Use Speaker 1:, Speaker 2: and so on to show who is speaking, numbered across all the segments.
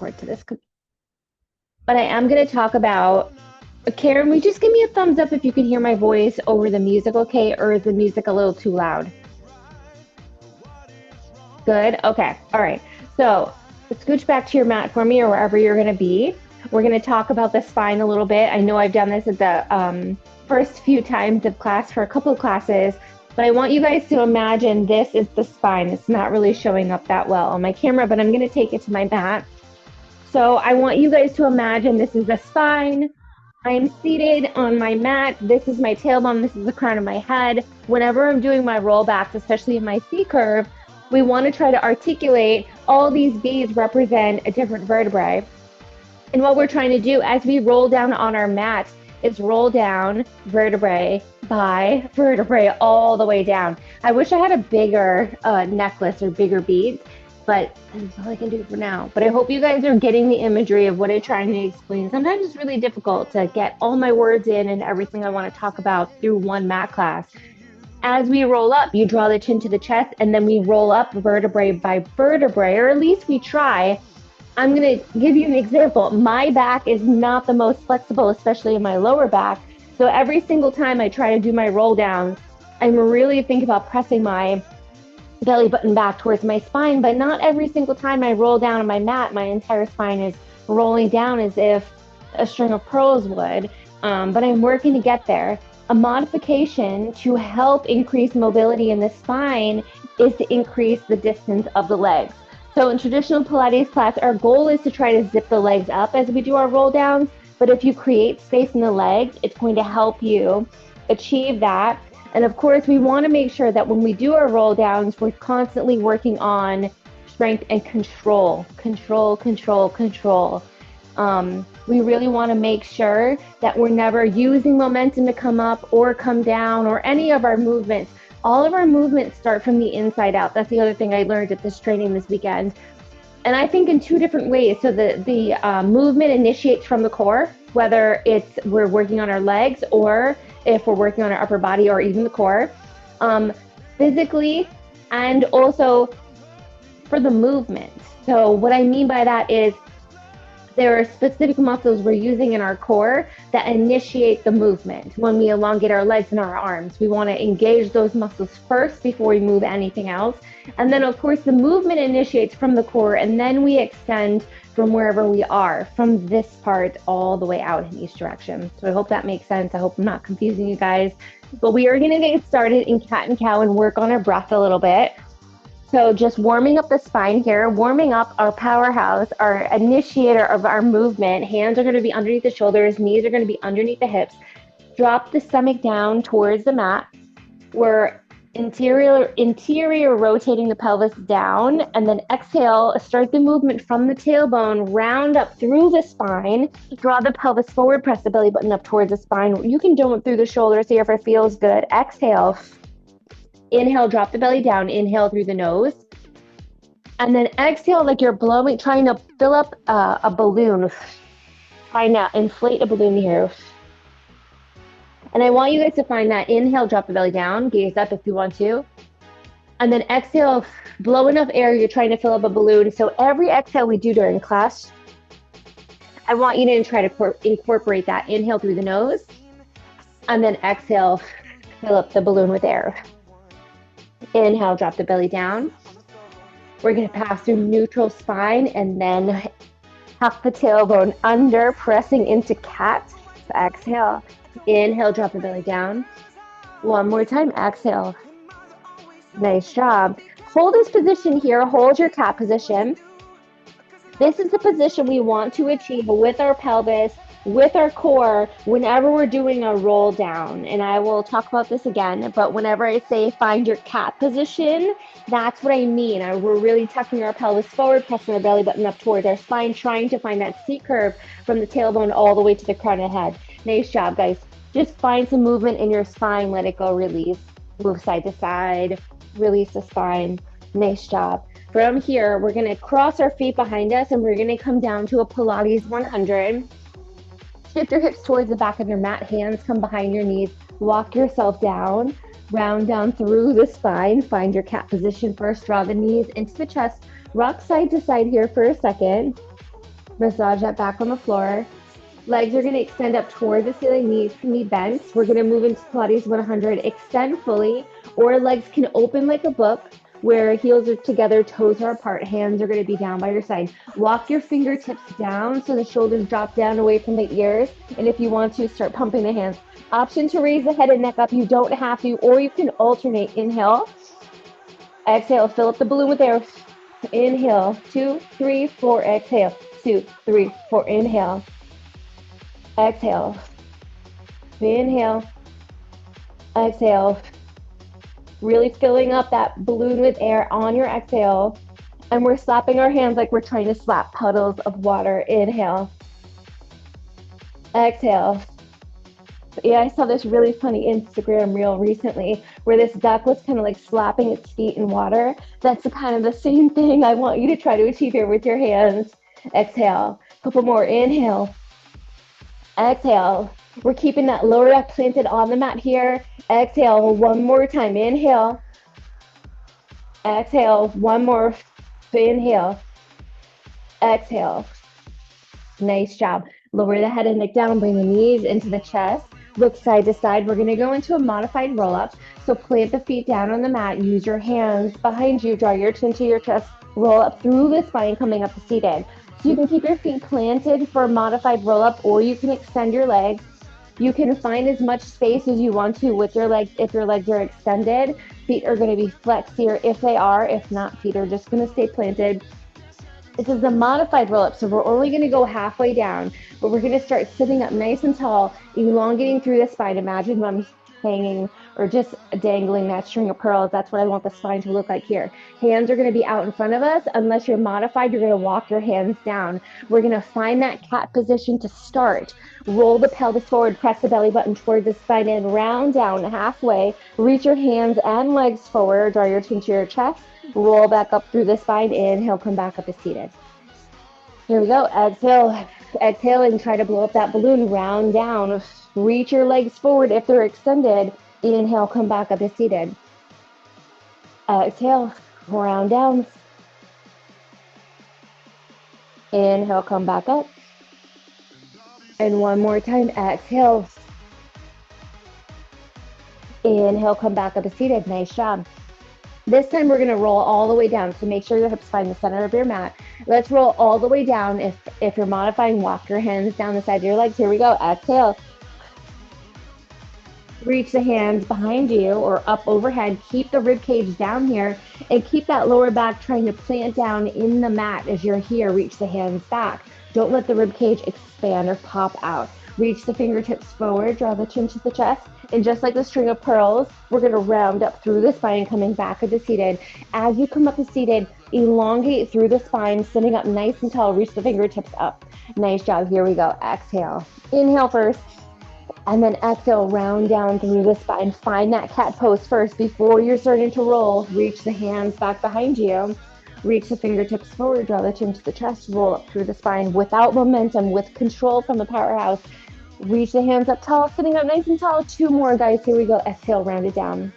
Speaker 1: cord to this. But I am going to talk about, Karen, will you just give me a thumbs up if you can hear my voice over the music, okay? Or is the music a little too loud? Good. Okay. All right. So scooch back to your mat for me or wherever you're going to be. We're going to talk about the spine a little bit. I know I've done this at the first few times of class for a couple of classes, but I want you guys to imagine this is the spine. It's not really showing up that well on my camera, but I'm going to take it to my mat. So I want you guys to imagine this is the spine. I'm seated on my mat. This is my tailbone. This is the crown of my head. Whenever I'm doing my rollbacks, especially in my C curve, we want to try to articulate all these B's represent a different vertebrae. And what we're trying to do as we roll down on our mat is roll down vertebrae by vertebrae all the way down. I wish I had a bigger necklace or bigger beads, but that's all I can do for now. But I hope you guys are getting the imagery of what I'm trying to explain. Sometimes it's really difficult to get all my words in and everything I want to talk about through one mat class. As we roll up, you draw the chin to the chest, and then we roll up vertebrae by vertebrae, or at least we try. I'm going to give you an example. My back is not the most flexible, especially in my lower back. So every single time I try to do my roll downs, I'm really thinking about pressing my belly button back towards my spine, but not every single time I roll down on my mat, my entire spine is rolling down as if a string of pearls would. But I'm working to get there. A modification to help increase mobility in the spine is to increase the distance of the legs. So in traditional Pilates class, our goal is to try to zip the legs up as we do our roll downs. But if you create space in the legs, it's going to help you achieve that. And of course, we want to make sure that when we do our roll downs, we're constantly working on strength and control. We really want to make sure that we're never using momentum to come up or come down or any of our movements. All of our movements start from the inside out. That's the other thing I learned at this training this weekend. And I think in two different ways. So the movement initiates from the core, whether it's we're working on our legs or if we're working on our upper body or even the core, physically and also for the movement. So what I mean by that is there are specific muscles we're using in our core that initiate the movement. When we elongate our legs and our arms, we want to engage those muscles first before we move anything else. And then, of course, the movement initiates from the core, and then we extend from wherever we are, from this part all the way out in each direction. So I hope that makes sense. I hope I'm not confusing you guys. But we are going to get started in cat and cow and work on our breath a little bit. So just warming up the spine here, warming up our powerhouse, our initiator of our movement. Hands are going to be underneath the shoulders, knees are going to be underneath the hips. Drop the stomach down towards the mat. We're interior rotating the pelvis down, and then exhale, start the movement from the tailbone, round up through the spine, draw the pelvis forward, press the belly button up towards the spine. You can do it through the shoulders here if it feels good. Exhale. Inhale, drop the belly down. Inhale through the nose. And then exhale like you're blowing, trying to fill up a balloon. Trying to inflate a balloon here. And I want you guys to find that. Inhale, drop the belly down. Gaze up if you want to. And then exhale, blow enough air. You're trying to fill up a balloon. So every exhale we do during class, I want you to try to incorporate that. Inhale through the nose. And then exhale, fill up the balloon with air. Inhale, drop the belly down. We're going to pass through neutral spine and then tuck the tailbone under, pressing into cat. So exhale. Inhale, drop the belly down. One more time. Exhale. Nice job. Hold this position here. Hold your cat position. This is the position we want to achieve with our pelvis, with our core, whenever we're doing a roll down. And I will talk about this again, but whenever I say find your cat position, that's what I mean. We're really tucking our pelvis forward, pressing our belly button up towards our spine, trying to find that C curve from the tailbone all the way to the crown of the head. Nice job, guys. Just find some movement in your spine. Let it go, release. Move side to side, release the spine. Nice job. From here, we're going to cross our feet behind us and we're going to come down to a Pilates 100. Shift your hips towards the back of your mat. Hands come behind your knees. Walk yourself down. Round down through the spine. Find your cat position first. Draw the knees into the chest. Rock side to side here for a second. Massage that back on the floor. Legs are going to extend up toward the ceiling, knees can be bent. We're going to move into Pilates 100, extend fully, or legs can open like a book where heels are together, toes are apart, hands are going to be down by your side. Walk your fingertips down so the shoulders drop down away from the ears. And if you want to, start pumping the hands. Option to raise the head and neck up. You don't have to, or you can alternate. Inhale, exhale, fill up the balloon with air. Inhale, 2, 3, 4, exhale, 2, 3, 4, inhale. Exhale, inhale, exhale, really filling up that balloon with air on your exhale. And we're slapping our hands like we're trying to slap puddles of water. Inhale, exhale. Yeah, I saw this really funny Instagram reel recently where this duck was kind of like slapping its feet in water. That's kind of the same thing I want you to try to achieve here with your hands. Exhale, couple more. Inhale, exhale. We're keeping that lower back planted on the mat here. Exhale, one more time. Inhale, exhale, one more. Inhale, exhale. Nice job. Lower the head and neck down, bring the knees into the chest. Look side to side. We're going to go into a modified roll-up. So plant the feet down on the mat. Use your hands behind you. Draw your chin to your chest. Roll up through the spine, coming up to seated. So you can keep your feet planted for a modified roll-up, or you can extend your legs. You can find as much space as you want to with your legs. If your legs are extended, feet are going to be flexier if they are. If not, feet are just going to stay planted. This is the modified roll-up, so we're only going to go halfway down, but we're going to start sitting up nice and tall, elongating through the spine. Imagine I'm hanging or just dangling that string of pearls. That's what I want the spine to look like here. Hands are going to be out in front of us. Unless you're modified, you're going to walk your hands down. We're going to find that cat position to start. Roll the pelvis forward, press the belly button towards the spine and round down halfway. Reach your hands and legs forward, draw your chin to your chest. Roll back up through the spine. Inhale, come back up to seated. Here we go. Exhale. Exhale and try to blow up that balloon. Round down. Reach your legs forward if they're extended. Inhale, come back up to seated. Exhale, round down. Inhale, come back up. And one more time. Exhale. Inhale, come back up to seated. Nice job. This time we're going to roll all the way down, so make sure your hips find the center of your mat. Let's roll all the way down. If you're modifying, walk your hands down the side of your legs. Here we go. Exhale. Reach the hands behind you or up overhead. Keep the rib cage down here and keep that lower back trying to plant down in the mat as you're here. Reach the hands back. Don't let the rib cage expand or pop out. Reach the fingertips forward, draw the chin to the chest. And just like the string of pearls, we're going to round up through the spine, coming back into seated. As you come up to seated, elongate through the spine, sitting up nice and tall. Reach the fingertips up. Nice job. Here we go. Exhale. Inhale first. And then exhale, round down through the spine. Find that cat pose first before you're starting to roll. Reach the hands back behind you. Reach the fingertips forward, draw the chin to the chest, roll up through the spine without momentum, with control from the powerhouse. Reach the hands up tall, sitting up nice and tall. Two more, guys. Here we go. Exhale, round it down.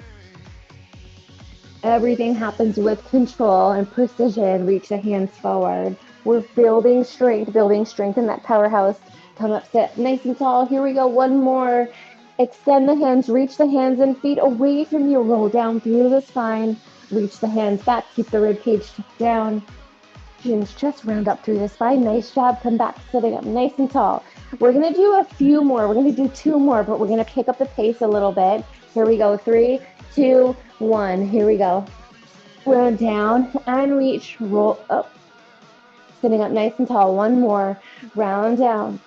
Speaker 1: Everything happens with control and precision. Reach the hands forward. We're building strength in that powerhouse. Come up, sit nice and tall. Here we go. One more. Extend the hands. Reach the hands and feet away from you. Roll down through the spine. Reach the hands back. Keep the rib cage down. Chin's chest, round up through the spine. Nice job. Come back, sitting up nice and tall. We're going to do a few more. We're going to do two more, but we're going to pick up the pace a little bit. Here we go. 3, 2, 1. Here we go. Round down and reach. Roll up. Sitting up nice and tall. One more. Round down.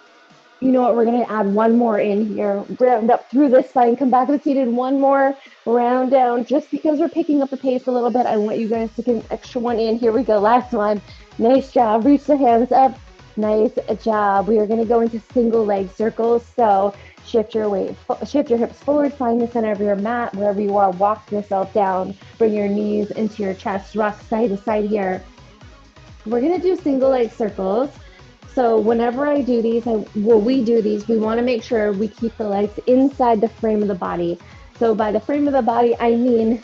Speaker 1: You know what? We're going to add one more in here. Round up through the spine. Come back to seated. One more. Round down. Just because we're picking up the pace a little bit, I want you guys to get an extra one in. Here we go. Last one. Nice job. Reach the hands up. Nice job. We are going to go into single leg circles. So shift your hips forward. Find the center of your mat. Wherever you are, walk yourself down. Bring your knees into your chest. Rock side to side here. We're going to do single leg circles. So whenever I do these, we do these, we want to make sure we keep the legs inside the frame of the body. So by the frame of the body, I mean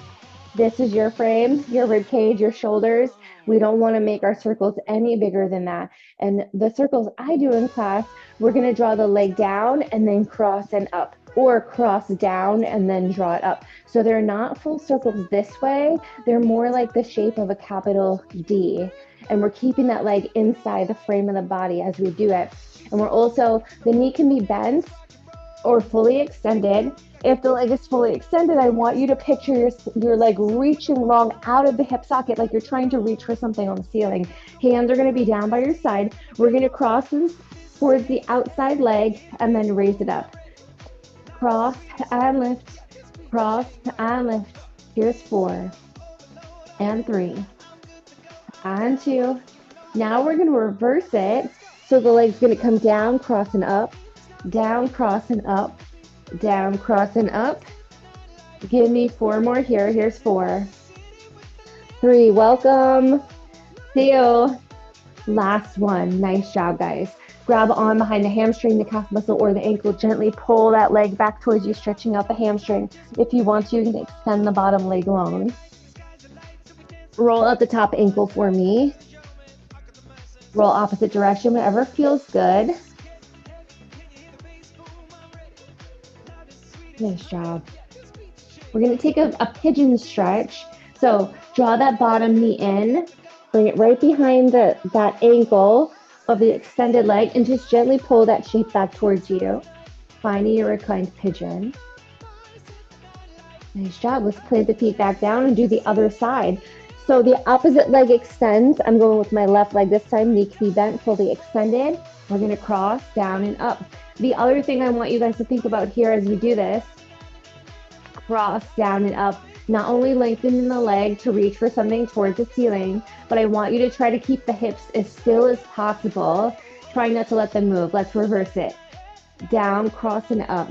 Speaker 1: this is your frame, your rib cage, your shoulders. We don't want to make our circles any bigger than that. And the circles I do in class, we're going to draw the leg down and then cross and up, or cross down and then draw it up. So they're not full circles this way. They're more like the shape of a capital D. And we're keeping that leg inside the frame of the body as we do it. And we're also, the knee can be bent or fully extended. If the leg is fully extended, I want you to picture your leg reaching long out of the hip socket, like you're trying to reach for something on the ceiling. Hands are going to be down by your side. We're going to cross this towards the outside leg and then raise it up. Cross and lift, cross and lift. Here's 4 and 3 and 2. Now we're going to reverse it. So the leg's going to come down, cross and up, down, cross and up, down, cross and up. Give me 4 more here. Here's 4, 3. Welcome. 2. Last one. Nice job, guys. Grab on behind the hamstring, the calf muscle, or the ankle. Gently pull that leg back towards you, stretching out the hamstring. If you want to, you can extend the bottom leg long. Roll out the top ankle for me. Roll opposite direction, whatever feels good. Nice job. We're going to take a pigeon stretch. So draw that bottom knee in, bring it right behind that ankle of the extended leg, and just gently pull that shape back towards you, finding your reclined pigeon. Nice job. Let's plant the feet back down and do the other side. So the opposite leg extends. I'm going with my left leg this time. Knee can be bent, fully extended. We're going to cross down and up. The other thing I want you guys to think about here as we do this, cross down and up, not only lengthening the leg to reach for something towards the ceiling, but I want you to try to keep the hips as still as possible. Try not to let them move. Let's reverse it. Down, cross and up.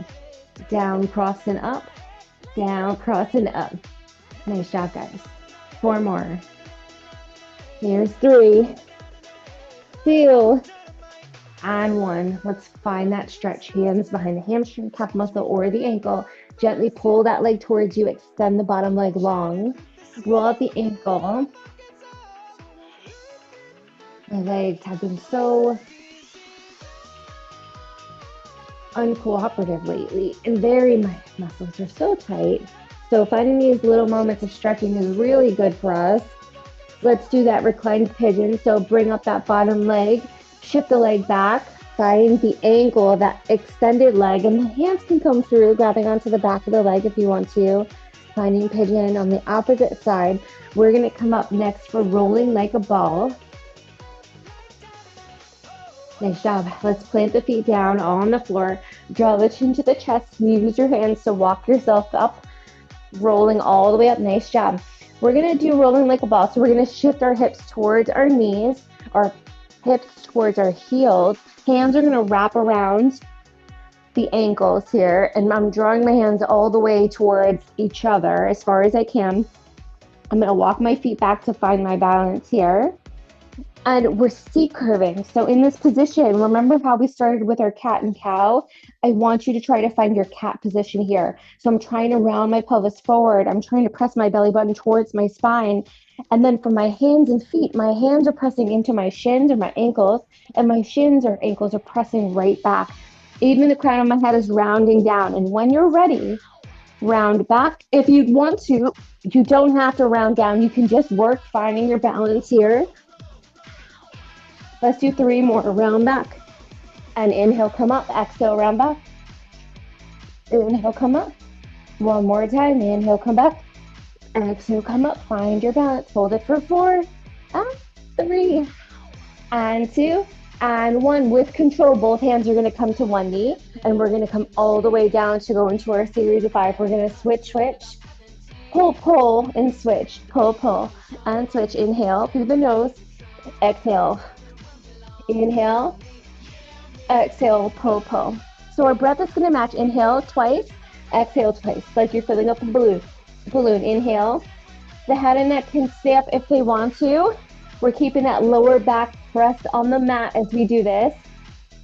Speaker 1: Down, cross and up. Down, cross and up. Nice job, guys. 4 more. Here's 3, 2, and 1. Let's find that stretch. Hands behind the hamstring, calf muscle, or the ankle. Gently pull that leg towards you. Extend the bottom leg long. Roll out the ankle. My legs have been so uncooperative lately, and my muscles are so tight. So finding these little moments of stretching is really good for us. Let's do that reclined pigeon. So bring up that bottom leg, shift the leg back, find the ankle of that extended leg, and the hands can come through, grabbing onto the back of the leg if you want to. Finding pigeon on the opposite side. We're going to come up next for rolling like a ball. Nice job. Let's plant the feet down all on the floor. Draw the chin to the chest. Use your hands to walk yourself up, rolling all the way up. Nice job. We're going to do rolling like a ball. So we're going to shift our hips towards our knees, our hips towards our heels. Hands are going to wrap around the ankles here, and I'm drawing my hands all the way towards each other as far as I can. I'm going to walk my feet back to find my balance here. And we're C-curving. So in this position, remember how we started with our cat and cow? I want you to try to find your cat position here. So I'm trying to round my pelvis forward. I'm trying to press my belly button towards my spine. And then for my hands and feet, my hands are pressing into my shins or my ankles, and my shins or ankles are pressing right back. Even the crown of my head is rounding down. And when you're ready, round back. If you want to, you don't have to round down. You can just work finding your balance here. Let's do 3 more. Round back. And inhale, come up. Exhale, round back. Inhale, come up. 1 more time. Inhale, come back. Exhale, come up. Find your balance. Hold it for 4, and 3, and 2, and 1. With control, both hands are going to come to one knee, and we're going to come all the way down to go into our series of 5. We're going to switch, pull, pull, and switch. Pull, pull, and switch. Inhale through the nose. Exhale. Inhale. Exhale, pull, pull. So our breath is going to match. Inhale twice. Exhale twice, like you're filling up a balloon. Inhale. The head and neck can stay up if they want to. We're keeping that lower back pressed on the mat as we do this.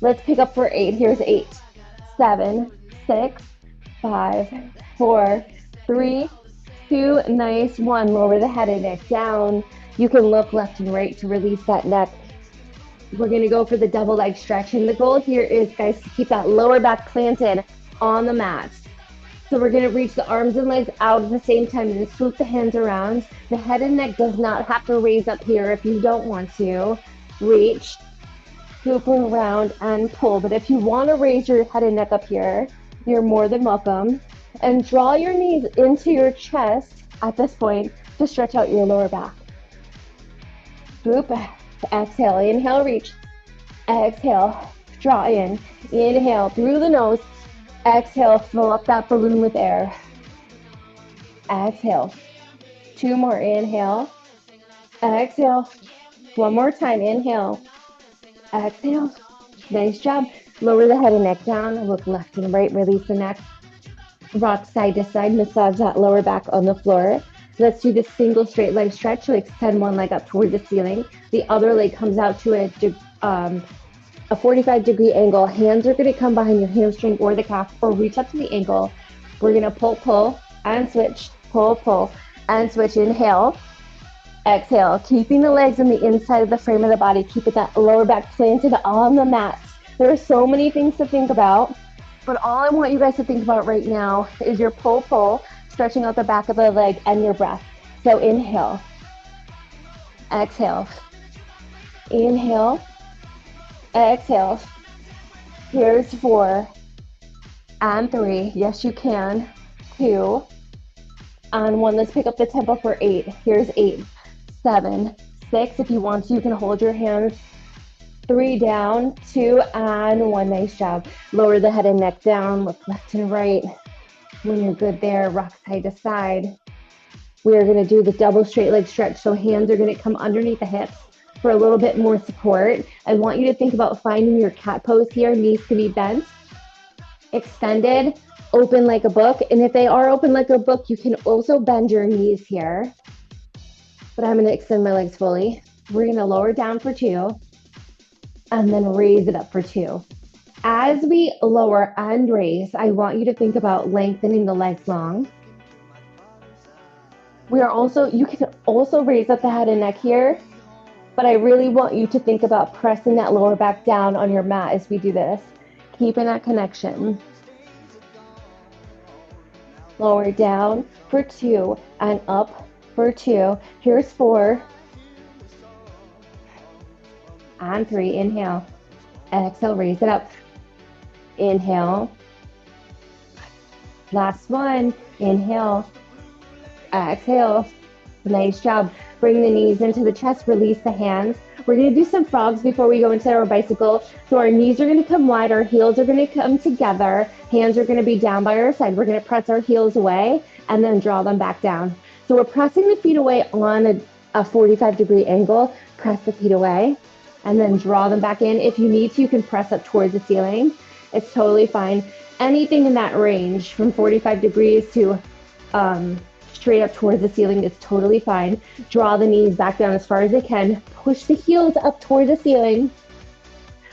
Speaker 1: Let's pick up for 8. Here's 8, 7, 6, 5, 4, 3, 2. Nice. 1. Lower the head and neck down. You can look left and right to release that neck. We're going to go for the double leg stretch. And the goal here is, guys, to keep that lower back planted on the mat. So we're going to reach the arms and legs out at the same time and swoop the hands around. The head and neck does not have to raise up here if you don't want to. Reach, swoop around, and pull. But if you want to raise your head and neck up here, you're more than welcome. And draw your knees into your chest at this point to stretch out your lower back. Swoop, exhale, inhale, reach. Exhale, draw in. Inhale through the nose. Exhale, fill up that balloon with air. Exhale. 2 more, inhale. Exhale. 1 more time, inhale. Exhale. Nice job. Lower the head and neck down. Look left and right, release the neck. Rock side to side, massage that lower back on the floor. Let's do the single straight leg stretch. So extend one leg up toward the ceiling. The other leg comes out to a 45-degree angle. Hands are going to come behind your hamstring or the calf, or reach up to the ankle. We're going to pull, pull, and switch. Pull, pull, and switch. Inhale. Exhale. Keeping the legs on the inside of the frame of the body. Keeping that lower back planted on the mat. There are so many things to think about, but all I want you guys to think about right now is your pull, pull, stretching out the back of the leg, and your breath. So inhale. Exhale. Inhale. Exhale. Here's 4 and 3. Yes, you can. 2 and 1. Let's pick up the tempo for 8. Here's 8, 7, 6. If you want to, you can hold your hands. 3 down, 2 and 1. Nice job. Lower the head and neck down. Look left and right. When you're good there, rock side to side. We are going to do the double straight leg stretch. So hands are going to come underneath the hips for a little bit more support. I want you to think about finding your cat pose here. Knees can be bent, extended, open like a book. And if they are open like a book, you can also bend your knees here. But I'm going to extend my legs fully. We're going to lower down for 2 and then raise it up for 2. As we lower and raise, I want you to think about lengthening the legs long. You can also raise up the head and neck here, but I really want you to think about pressing that lower back down on your mat as we do this. Keeping that connection. Lower down for 2 and up for 2. Here's 4 and 3. Inhale. Exhale, raise it up. Inhale. Last one. Inhale. Exhale. Nice job. Bring the knees into the chest. Release the hands. We're going to do some frogs before we go into our bicycle. So our knees are going to come wide. Our heels are going to come together. Hands are going to be down by our side. We're going to press our heels away and then draw them back down. So we're pressing the feet away on a 45-degree angle. Press the feet away and then draw them back in. If you need to, you can press up towards the ceiling. It's totally fine. Anything in that range from 45 degrees to straight up towards the ceiling is totally fine. Draw the knees back down as far as they can. Push the heels up toward the ceiling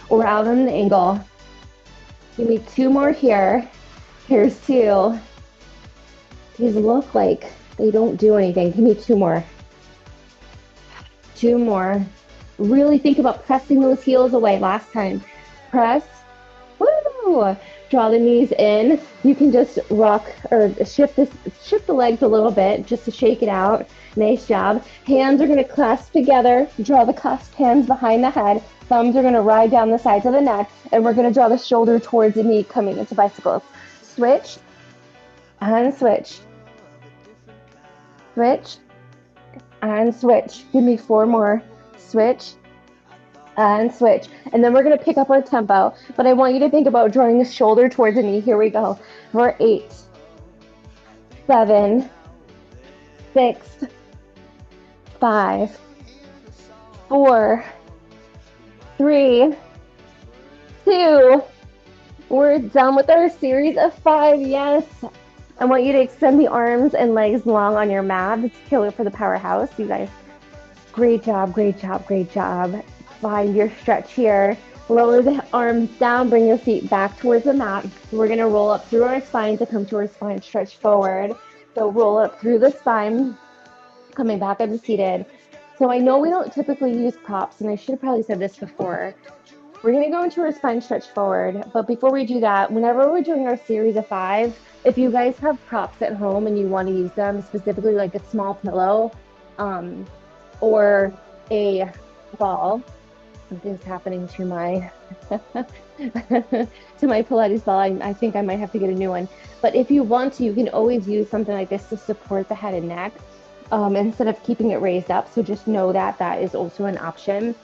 Speaker 1: or out on an angle. Give me 2 more here. Here's 2. These look like they don't do anything. Give me 2 more. 2 more. Really think about pressing those heels away. Last time. Press. Woo! Draw the knees in. You can just rock or shift the legs a little bit just to shake it out. Nice job. Hands are going to clasp together. Draw the clasped hands behind the head. Thumbs are going to ride down the sides of the neck. And we're going to draw the shoulder towards the knee coming into bicycles. Switch and switch. Switch and switch. Give me 4 more. Switch and switch. And then we're going to pick up our tempo. But I want you to think about drawing the shoulder towards the knee. Here we go. For 8, 7, 6, 5, 4, 3, 2. We're done with our series of 5. Yes. I want you to extend the arms and legs long on your mat. It's killer for the powerhouse. You guys, great job, great job, great job. Find your stretch here. Lower the arms down, bring your feet back towards the mat. We're going to roll up through our spine to come to our spine stretch forward. So roll up through the spine, coming back into seated. So I know we don't typically use props, and I should have probably said this before. We're going to go into our spine stretch forward, but before we do that, whenever we're doing our series of 5, if you guys have props at home and you want to use them, specifically like a small pillow, or a ball, something's happening to my to my Pilates ball. I think I might have to get a new one. But if you want to, you can always use something like this to support the head and neck, instead of keeping it raised up. So just know that that is also an option.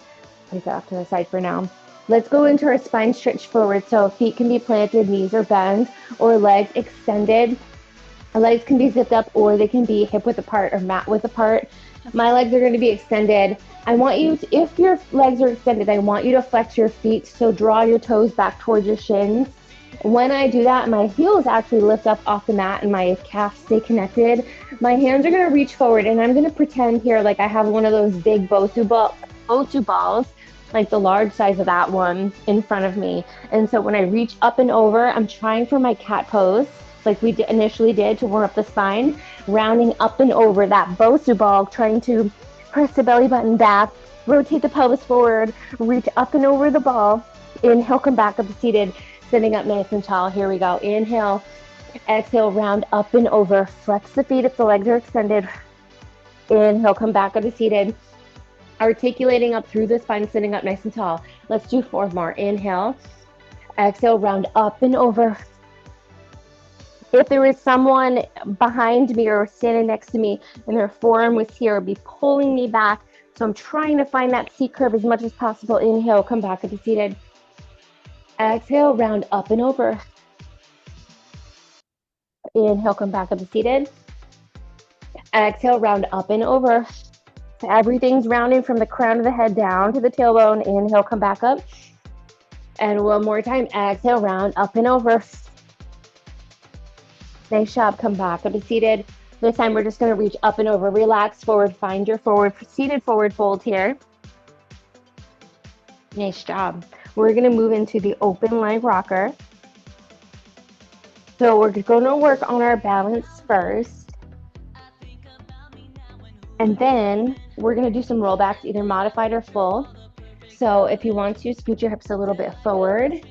Speaker 1: Place that off to the side for now. Let's go into our spine stretch forward. So feet can be planted, knees are bent, or legs extended. Our legs can be zipped up, or they can be hip width apart or mat width apart. My legs are going to be extended. I want you to, if your legs are extended, I want you to flex your feet. So draw your toes back towards your shins. When I do that, my heels actually lift up off the mat and my calves stay connected. My hands are going to reach forward, and I'm going to pretend here like I have one of those big Bosu balls, like the large size of that one, in front of me. And so when I reach up and over, I'm trying for my cat pose, like we initially did to warm up the spine, rounding up and over that Bosu ball, trying to press the belly button back, rotate the pelvis forward, reach up and over the ball. Inhale, come back up to seated, sitting up nice and tall. Here we go. Inhale, exhale, round up and over. Flex the feet if the legs are extended. Inhale, come back up to seated. Articulating up through the spine, sitting up nice and tall. Let's do 4 more. Inhale, exhale, round up and over. If there is someone behind me or standing next to me and their forearm was here, be pulling me back. So I'm trying to find that C curve as much as possible. Inhale, come back up to seated. Exhale, round up and over. Inhale, come back up to seated. Exhale, round up and over. Everything's rounding from the crown of the head down to the tailbone. Inhale, come back up. And one more time. Exhale, round up and over. Nice job. Come back up to seated. This time we're just going to reach up and over. Relax forward. Find your seated forward fold here. Nice job. We're going to move into the open leg rocker. So we're going to work on our balance first. And then we're going to do some rollbacks, either modified or full. So if you want to, scoot your hips a little bit forward.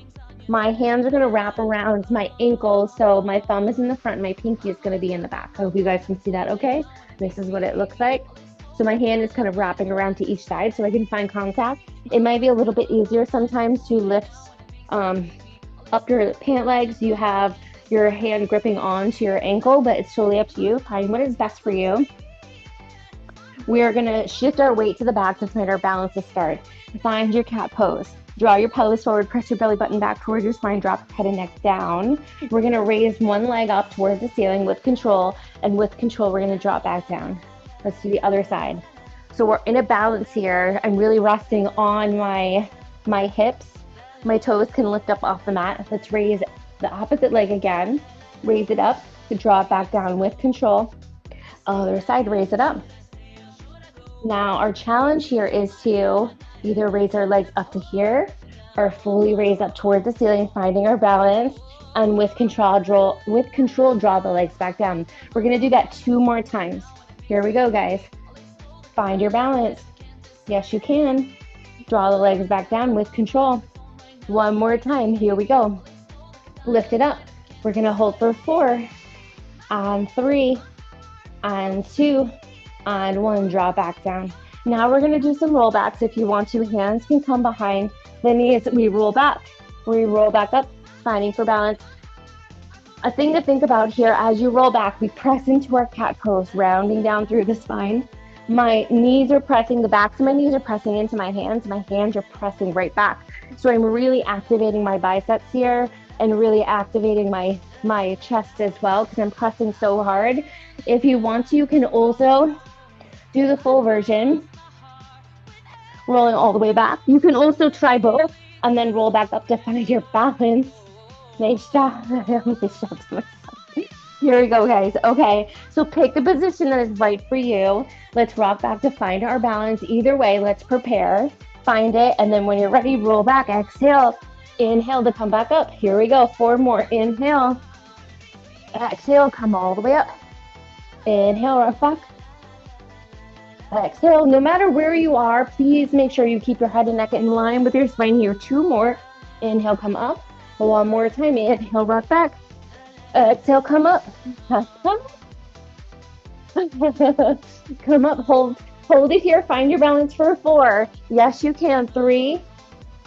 Speaker 1: My hands are going to wrap around my ankles. So my thumb is in the front, my pinky is going to be in the back. I hope you guys can see that okay. This is what it looks like. So my hand is kind of wrapping around to each side so I can find contact. It might be a little bit easier sometimes to lift up your pant legs. You have your hand gripping onto your ankle, but it's totally up to you. Find what is best for you. We are going to shift our weight to the back to find our balance to start. Find your cat pose. Draw your pelvis forward, press your belly button back towards your spine, drop head and neck down. We're going to raise one leg up towards the ceiling with control, and with control, we're going to drop back down. Let's do the other side. So we're in a balance here. I'm really resting on my hips. My toes can lift up off the mat. Let's raise the opposite leg again. Raise it up to draw it back down with control. Other side, raise it up. Now our challenge here is to either raise our legs up to here or fully raise up towards the ceiling, finding our balance, and with control draw the legs back down. We're going to do that 2 more times. Here we go, guys. Find your balance. Yes, you can. Draw the legs back down with control. 1 more time. Here we go. Lift it up. We're going to hold for 4 and 3 and 2 and 1. Draw back down. Now we're going to do some rollbacks. If you want to, hands can come behind the knees. We roll back. We roll back up, finding for balance. A thing to think about here, as you roll back, we press into our cat pose, rounding down through the spine. My knees are pressing, the backs of my knees are pressing into my hands. My hands are pressing right back. So I'm really activating my biceps here and really activating my chest as well because I'm pressing so hard. If you want to, you can also do the full version, rolling all the way back. You can also try both and then roll back up to find your balance. Nice job. Here we go, guys. Okay, so pick the position that is right for you. Let's rock back to find our balance. Either way, let's prepare, find it, and then when you're ready, roll back, exhale, inhale to come back up. Here we go, 4 more. Inhale, exhale, come all the way up. Inhale, rock back. Exhale. No matter where you are, please make sure you keep your head and neck in line with your spine here. 2 more. Inhale, come up. 1 more time. Inhale, rock back. Exhale, come up. Come up, hold it here. Find your balance for 4. Yes, you can. 3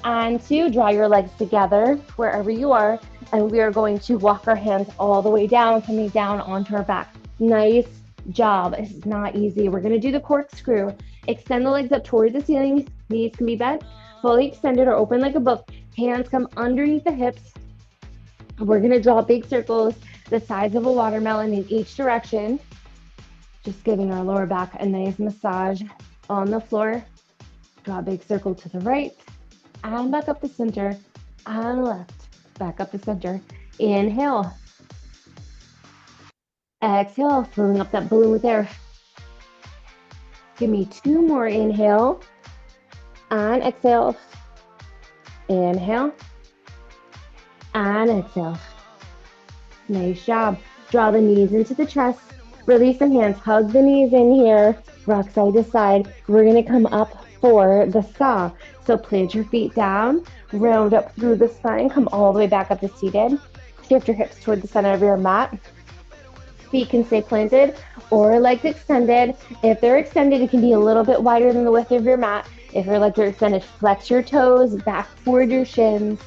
Speaker 1: and 2. Draw your legs together wherever you are. And we are going to walk our hands all the way down, coming down onto our back. Nice job. It's not easy. We're going to do the corkscrew. Extend the legs up towards the ceiling. Knees can be bent, fully extended or open like a book. Hands come underneath the hips. We're going to draw big circles the size of a watermelon in each direction. Just giving our lower back a nice massage on the floor. Draw a big circle to the right and back up the center and left. Back up the center. Inhale. Exhale, filling up that balloon with air. Give me 2 more. Inhale and exhale. Inhale and exhale. Nice job. Draw the knees into the chest. Release the hands. Hug the knees in here. Rock side to side. We're going to come up for the saw. So plant your feet down. Round up through the spine. Come all the way back up to seated. Shift your hips toward the center of your mat. Feet can stay planted or legs extended. If they're extended, it can be a little bit wider than the width of your mat. If your legs are extended, flex your toes back toward your shins.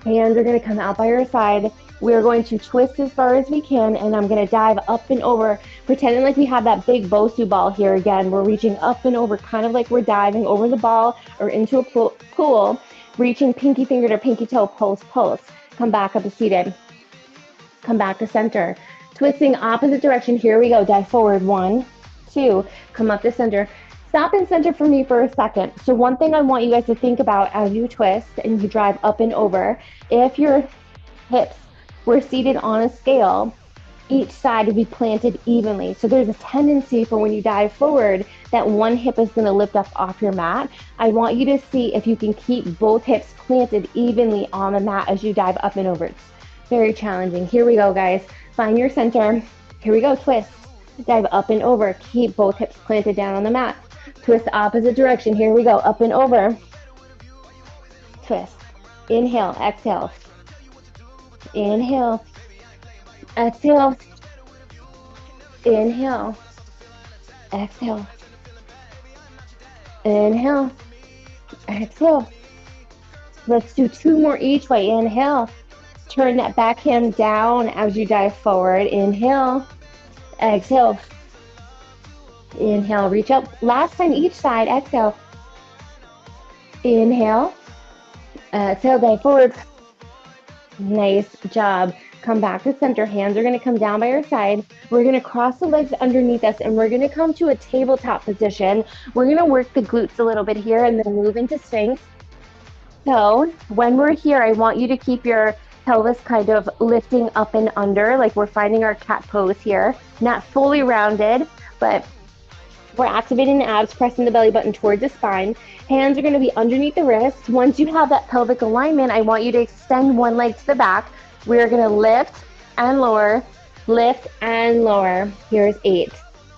Speaker 1: Hands are going to come out by your side. We're going to twist as far as we can, and I'm going to dive up and over, pretending like we have that big Bosu ball here again. We're reaching up and over, kind of like we're diving over the ball or into a pool, reaching pinky finger to pinky toe, pulse, pulse. Come back up to seated. Come back to center. Twisting opposite direction. Here we go. Dive forward. 1, 2. Come up to center. Stop in center for me for a second. So one thing I want you guys to think about as you twist and you drive up and over, if your hips were seated on a scale, each side would be planted evenly. So there's a tendency for when you dive forward that one hip is going to lift up off your mat. I want you to see if you can keep both hips planted evenly on the mat as you dive up and over. It's very challenging. Here we go, guys. Find your center. Here we go. Twist. Dive up and over. Keep both hips planted down on the mat. Twist opposite direction. Here we go. Up and over. Twist. Inhale. Exhale. Inhale. Exhale. Inhale. Exhale. Inhale. Exhale. Let's do 2 more each way. Inhale. Turn that back hand down as you dive forward. Inhale. Exhale. Inhale. Reach up. Last time each side. Exhale. Inhale. Exhale. Dive forward. Nice job. Come back to center. Hands are going to come down by your side. We're going to cross the legs underneath us and we're going to come to a tabletop position. We're going to work the glutes a little bit here and then move into Sphinx. So when we're here, I want you to keep your pelvis kind of lifting up and under, like we're finding our cat pose here. Not fully rounded, but we're activating the abs, pressing the belly button towards the spine. Hands are going to be underneath the wrist. Once you have that pelvic alignment, I want you to extend one leg to the back. We're going to lift and lower, lift and lower. Here's 8.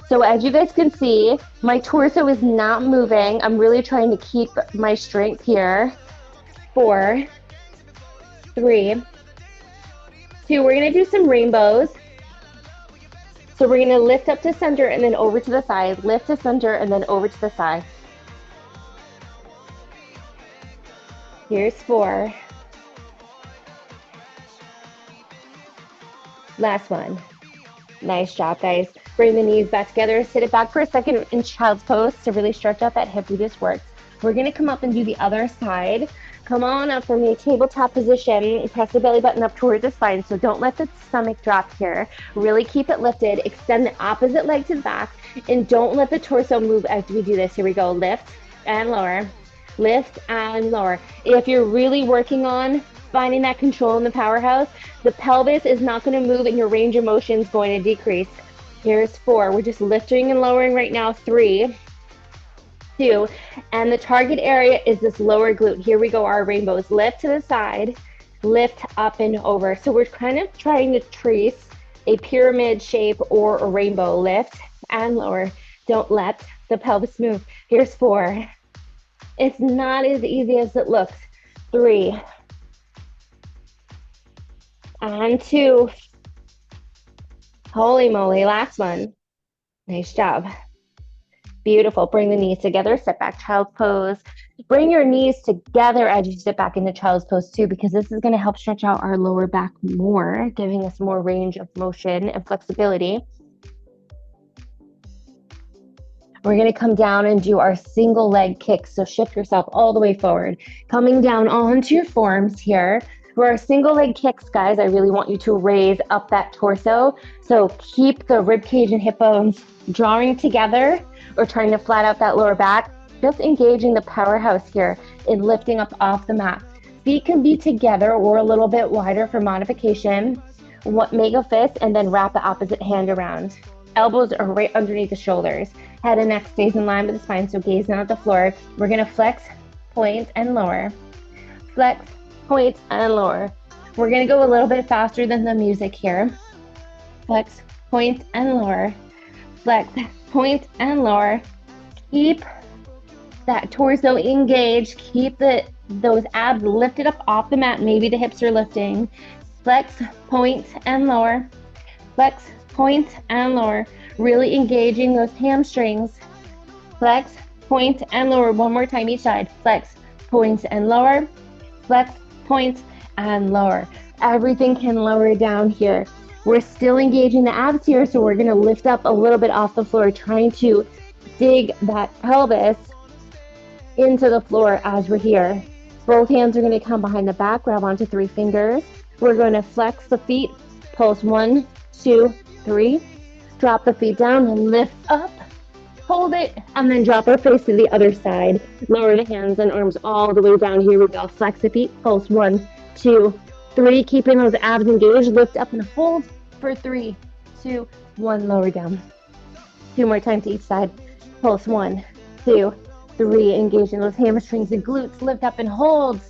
Speaker 1: So as you guys can see, my torso is not moving. I'm really trying to keep my strength here. 4, 3, 2. We're going to do some rainbows. So we're going to lift up to center and then over to the side. Lift to center and then over to the side. Here's 4. Last one. Nice job, guys. Bring the knees back together. Sit it back for a second in child's pose to really stretch out that hip we just worked. We're going to come up and do the other side. Come on up for me, tabletop position. Press the belly button up towards the spine, so don't let the stomach drop here. Really keep it lifted. Extend the opposite leg to the back, and don't let the torso move as we do this. Here we go. Lift and lower. Lift and lower. If you're really working on finding that control in the powerhouse, the pelvis is not going to move and your range of motion is going to decrease. Here's 4. We're just lifting and lowering right now. 3, 2, and the target area is this lower glute. Here we go, our rainbows. Lift to the side, lift up and over. So we're kind of trying to trace a pyramid shape or a rainbow. Lift and lower. Don't let the pelvis move. Here's 4. It's not as easy as it looks. 3 and 2. Holy moly, last one. Nice job. Beautiful. Bring the knees together, sit back, child's pose. Bring your knees together as you sit back into child's pose too, because this is going to help stretch out our lower back more, giving us more range of motion and flexibility. We're going to come down and do our single leg kicks. So shift yourself all the way forward, coming down onto your forearms here. For our single leg kicks, guys, I really want you to raise up that torso. So keep the rib cage and hip bones drawing together, or trying to flat out that lower back. Just engaging the powerhouse here in lifting up off the mat. Feet can be together or a little bit wider for modification. Make a fist and then wrap the opposite hand around. Elbows are right underneath the shoulders. Head and neck stays in line with the spine, so gaze down at the floor. We're going to flex, point, and lower. Flex, point, and lower. We're going to go a little bit faster than the music here. Flex, point, and lower. Flex, point, and lower. Keep that torso engaged. Keep those abs lifted up off the mat. Maybe the hips are lifting. Flex, point, and lower. Flex, point, and lower. Really engaging those hamstrings. Flex, point, and lower. One more time each side. Flex, point, and lower. Flex, point, and lower. Everything can lower down here. We're still engaging the abs here, so we're going to lift up a little bit off the floor, trying to dig that pelvis into the floor as we're here. Both hands are going to come behind the back, grab onto 3 fingers. We're going to flex the feet, pulse 1, 2, 3. Drop the feet down and lift up, hold it, and then drop our face to the other side. Lower the hands and arms all the way down. Here we go. Flex the feet, pulse 1, 2, 3. Keeping those abs engaged. Lift up and hold for 3, 2, 1. Lower down. 2 more times to each side. Pulse 1, 2, 3. Engaging those hamstrings and glutes. Lift up and hold.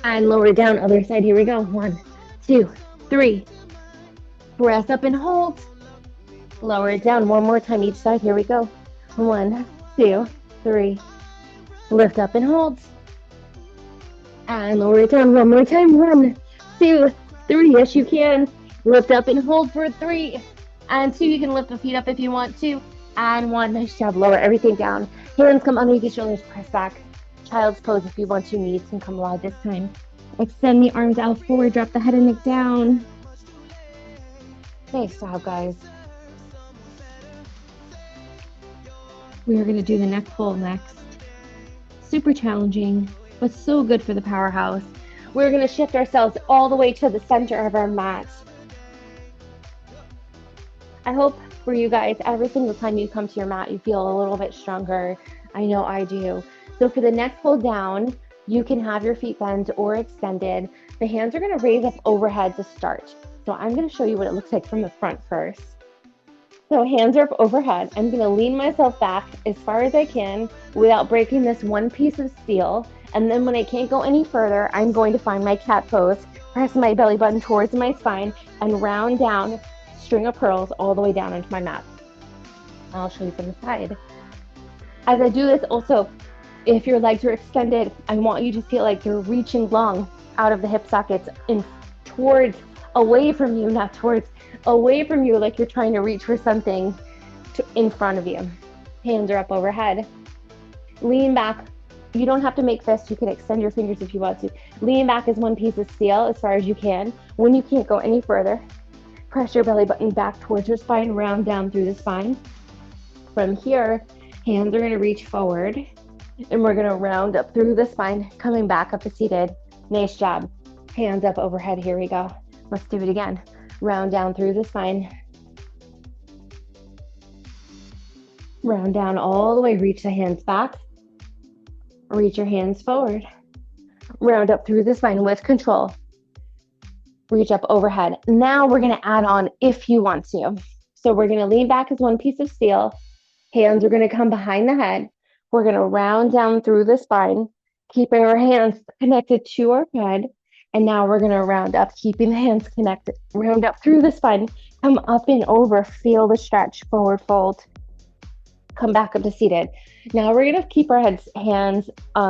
Speaker 1: And lower down. Other side. Here we go. 1, 2, 3. Press up and hold. Lower it down. 1 more time each side. Here we go. 1, 2, 3. Lift up and hold. And lower it down. 1 more time. 1, 2, 3. Yes, you can. Lift up and hold for 3 and 2. You can lift the feet up if you want to. And 1. Nice job. Lower everything down. Hands come underneath the shoulders. Press back. Child's pose if you want to. Knees can come wide this time. Extend the arms out forward. Drop the head and neck down. Nice job, guys. We are going to do the neck pull next. Super challenging, but so good for the powerhouse. We're going to shift ourselves all the way to the center of our mat. I hope for you guys, every single time you come to your mat, you feel a little bit stronger. I know I do. So for the neck pull down, you can have your feet bent or extended. The hands are going to raise up overhead to start. So I'm going to show you what it looks like from the front first. So hands are up overhead. I'm going to lean myself back as far as I can without breaking this one piece of steel. And then when I can't go any further, I'm going to find my cat pose, press my belly button towards my spine, and round down, string of pearls all the way down into my mat. I'll show you from the side. As I do this also, if your legs are extended, I want you to feel like you're reaching long out of the hip sockets in towards, away from you, not towards, away from you, like you're trying to reach for something in front of you. Hands are up overhead. Lean back. You don't have to make fists. You can extend your fingers if you want to. Lean back as one piece of steel as far as you can. When you can't go any further, press your belly button back towards your spine, round down through the spine. From here, hands are going to reach forward, and we're going to round up through the spine, coming back up to seated. Nice job. Hands up overhead. Here we go. Let's do it again. Round down through the spine. Round down all the way. Reach the hands back. Reach your hands forward. Round up through the spine with control. Reach up overhead. Now we're going to add on if you want to. So we're going to lean back as one piece of steel. Hands are going to come behind the head. We're going to round down through the spine, keeping our hands connected to our head. And now we're going to round up, keeping the hands connected. Round up through the spine. Come up and over. Feel the stretch. Forward fold. Come back up to seated. Now we're gonna keep our hands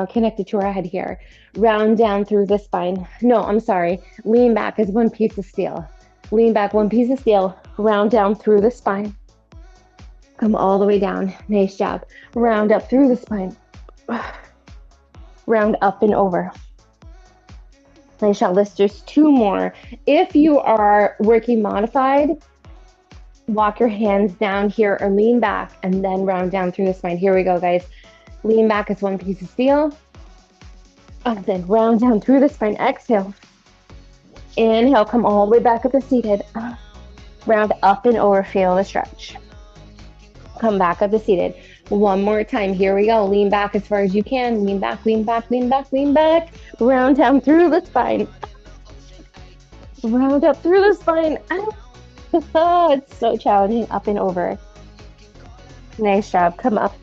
Speaker 1: connected to our head here. Round down through the spine. No, I'm sorry. Lean back as one piece of steel. Lean back, one piece of steel. Round down through the spine. Come all the way down. Nice job. Round up through the spine. Round up and over. Nice job. Let's just 2 more. If you are working modified, walk your hands down here or lean back and then round down through the spine. Here we go, guys. Lean back as one piece of steel. And then round down through the spine. Exhale. Inhale, come all the way back up to seated. Round up and over, feel the stretch. Come back up to seated. One more time. Here we go. Lean back as far as you can. Lean back, lean back, lean back, lean back. Round down through the spine. Round up through the spine. It's so challenging. Up and over. Nice job. Come up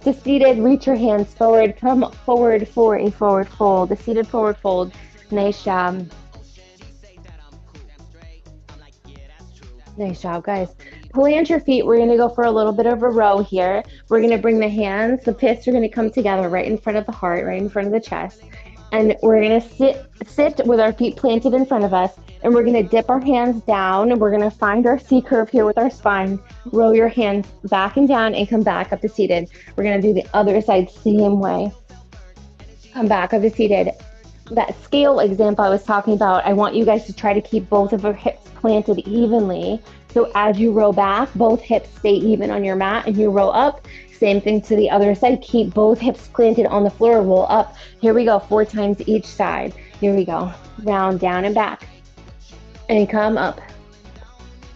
Speaker 1: to seated. Reach your hands forward. Come forward for a forward fold. The seated forward fold. Nice job. Nice job, guys. Plant your feet. We're going to go for a little bit of a row here. We're going to bring the hands, the fists are going to come together right in front of the heart, right in front of the chest. And we're going to sit with our feet planted in front of us. And we're going to dip our hands down. And we're going to find our C curve here with our spine. Roll your hands back and down and come back up to seated. We're going to do the other side same way. Come back up to seated. That scale example I was talking about, I want you guys to try to keep both of your hips planted evenly. So as you row back, both hips stay even on your mat, and you row up. Same thing to the other side. Keep both hips planted on the floor. Roll up. Here we go. 4 times each side. Here we go. Round down and back. And come up.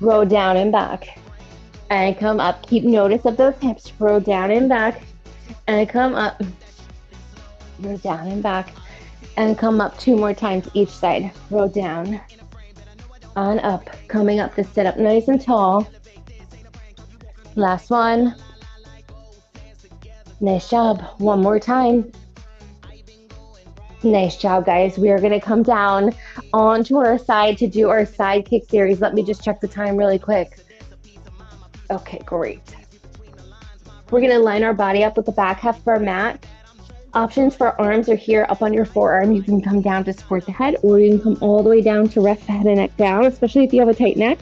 Speaker 1: Row down and back. And come up. Keep notice of those hips. Row down and back. And come up. Row down and back. And come up 2 more times each side. Row down. On up. Coming up to sit up nice and tall. Last one. Nice job. One more time. Nice job, guys. We are going to come down onto our side to do our side kick series. Let me just check the time really quick. Okay, great. We're going to line our body up with the back half of our mat. Options for arms are here up on your forearm. You can come down to support the head, or you can come all the way down to rest the head and neck down, especially if you have a tight neck.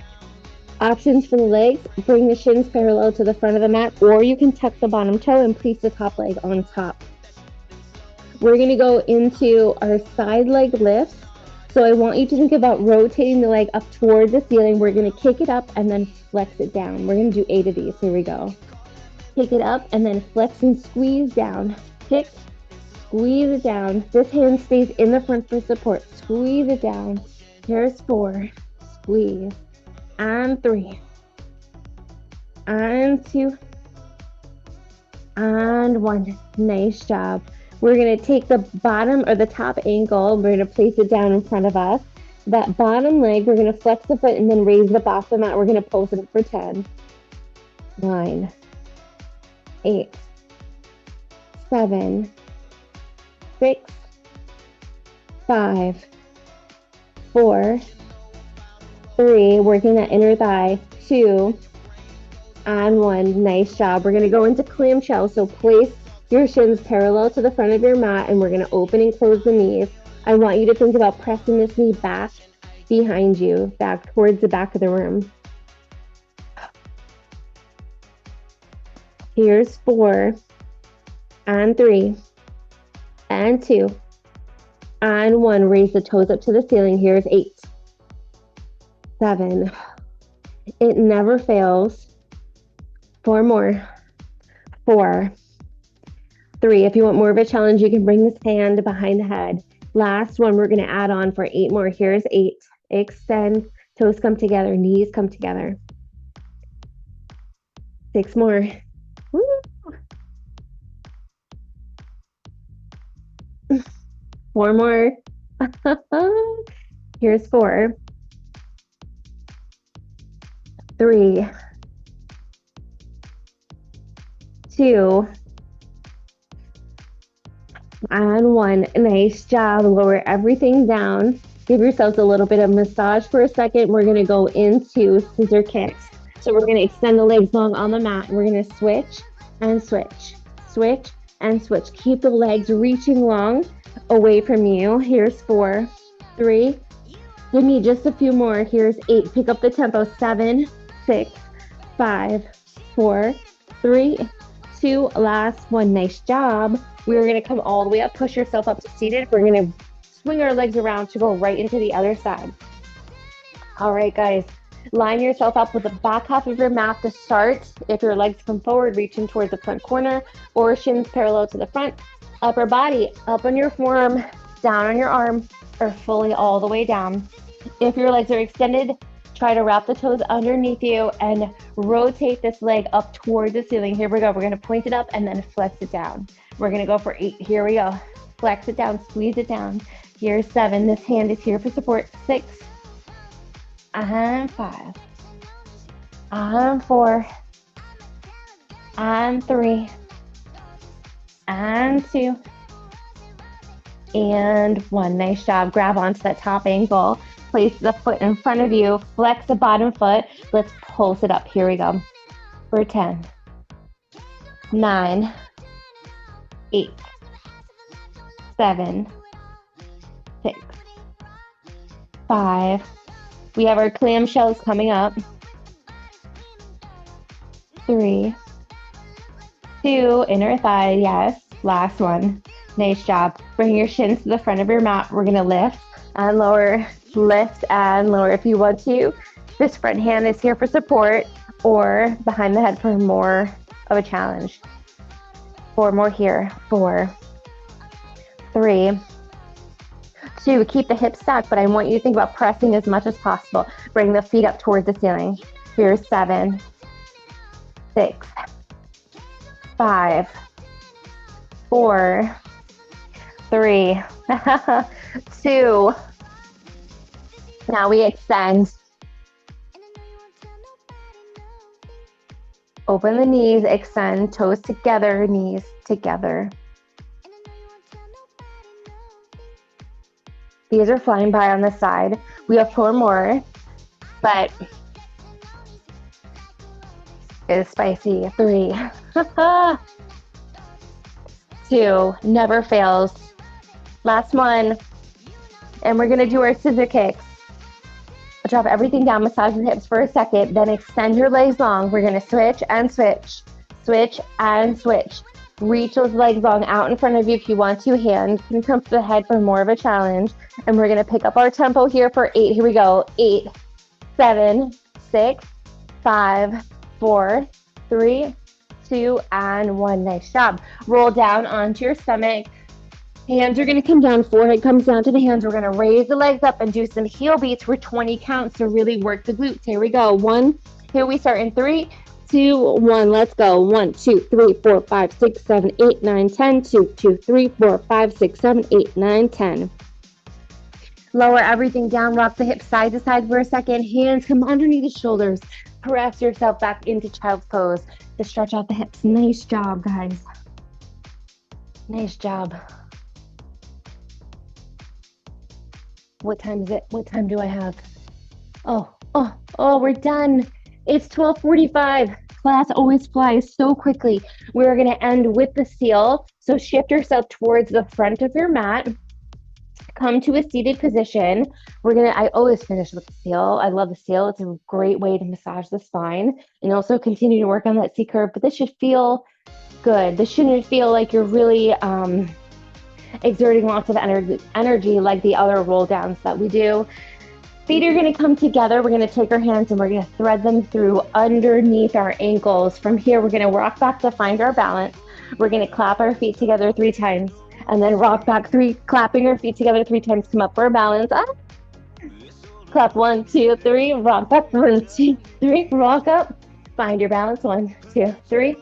Speaker 1: Options for the legs, bring the shins parallel to the front of the mat, or you can tuck the bottom toe and place the top leg on top. We're going to go into our side leg lifts. So I want you to think about rotating the leg up toward the ceiling. We're going to kick it up and then flex it down. We're going to do 8 of these. Here we go. Kick it up and then flex and squeeze down. Kick. Squeeze it down. This hand stays in the front for support. Squeeze it down. Here's 4. Squeeze. And 3. And 2. And 1. Nice job. We're going to take the bottom or the top ankle. We're going to place it down in front of us. That bottom leg, we're going to flex the foot and then raise the off the mat. We're going to pulse it up for 10. 9. 8. 7. 6, 5, 4, 3, working that inner thigh, 2, and 1. Nice job. We're going to go into clamshell. So place your shins parallel to the front of your mat, and we're going to open and close the knees. I want you to think about pressing this knee back behind you, back towards the back of the room. Here's 4, and 3, and 2, and 1. Raise the toes up to the ceiling. Here's 8, 7. It never fails. 4 more. 4, 3. If you want more of a challenge, you can bring this hand behind the head. Last one, we're going to add on for 8 more. Here's 8. Extend. Toes come together. Knees come together. 6 more. Woo. 4 more. Here's 4. 3. 2. And 1. Nice job. Lower everything down. Give yourselves a little bit of massage for a second. We're going to go into scissor kicks. So we're going to extend the legs long on the mat. We're going to switch and switch, switch, and switch. Keep the legs reaching long away from you. Here's 4, 3. Give me just a few more. Here's 8. Pick up the tempo. 7, 6, 5, 4, 3, 2. Last one. Nice job. We're going to come all the way up. Push yourself up to seated. We're going to swing our legs around to go right into the other side. All right, guys. Line yourself up with the back half of your mat to start. If your legs come forward, reaching towards the front corner, or shins parallel to the front. Upper body up on your forearm, down on your arm, or fully all the way down. If your legs are extended, try to wrap the toes underneath you and rotate this leg up towards the ceiling. Here we go. We're going to point it up and then flex it down. We're going to go for 8. Here we go. Flex it down, squeeze it down. Here's 7. This hand is here for support. 6. And 5. And 4. And 3. And 2. And 1. Nice job. Grab onto that top ankle. Place the foot in front of you. Flex the bottom foot. Let's pulse it up. Here we go. For 10. 9. 8. 7. 6. 5. We have our clamshells coming up. 3. 2. Inner thigh. Yes. Last one. Nice job. Bring your shins to the front of your mat. We're going to lift and lower, lift and lower if you want to. This front hand is here for support or behind the head for more of a challenge. 4 more here. 4, 3, 2. Keep the hips stacked, but I want you to think about pressing as much as possible. Bring the feet up towards the ceiling. Here's 7, 6, 5, 4, 3, 2. Now we extend. Open the knees, extend, toes together, knees together. These are flying by on the side. We have 4 more, but it's spicy. 3, 2, never fails. Last one. And we're gonna do our scissor kicks. Drop everything down, massage the hips for a second, then extend your legs long. We're gonna switch and switch, switch and switch. Reach those legs long out in front of you if you want to. Hands can come to the head for more of a challenge. And we're gonna pick up our tempo here for 8. Here we go. 8, 7, 6, 5, 4, 3, 2, and 1. Nice job. Roll down onto your stomach. Hands are going to come down, forehead comes down to the hands. We're going to raise the legs up and do some heel beats for 20 counts to really work the glutes. Here we go. 1. Here we start in 3, 2, 1. Let's go. 1, 2, 3, 4, 5, 6, 7, 8, 9, 10. 2, 2, 3, 4, 5, 6, 7, 8, 9, 10. Lower everything down. Rock the hips side to side for a second. Hands come underneath the shoulders. Press yourself back into child's pose to stretch out the hips. Nice job, guys. Nice job. What time is it? What time do I have? Oh, we're done. It's 12:45. Class always flies so quickly. We're going to end with the seal. So shift yourself towards the front of your mat. Come to a seated position. I always finish with the seal. I love the seal. It's a great way to massage the spine and also continue to work on that C curve. But this should feel good. This shouldn't feel like you're really exerting lots of energy like the other roll downs that we do. Feet are going to come together. We're going to take our hands and we're going to thread them through underneath our ankles. From here, we're going to rock back to find our balance. We're going to clap our feet together 3 times and then rock back 3, clapping our feet together 3 times. Come up for a balance. Clap 1, 2, 3, rock back 1, 2, 3, rock up. Find your balance 1, 2, 3.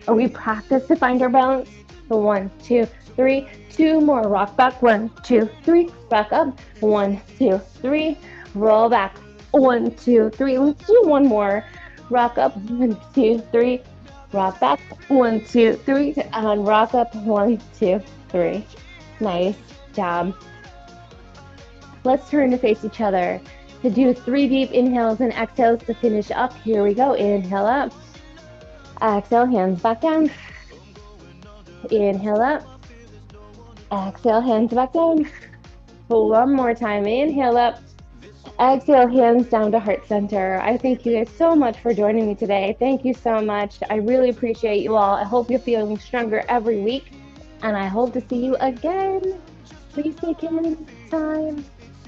Speaker 1: We practice to find our balance. 1, 2, 3. 2 more. Rock back 1, 2, 3. Back up 1, 2, 3. Roll back 1, 2, 3. Let's do 1 more. Rock up 1, 2, 3. Rock back 1, 2, 3. And rock up 1, 2, 3. Nice job. Let's turn to face each other to do 3 deep inhales and exhales to finish up. Here we go. Inhale up. Exhale, hands back down. Inhale up. Exhale, hands back down. One more time. Inhale up. Exhale, hands down to heart center. I thank you guys so much for joining me today. Thank you so much. I really appreciate you all. I hope you're feeling stronger every week, and I hope to see you again. Please take care next time.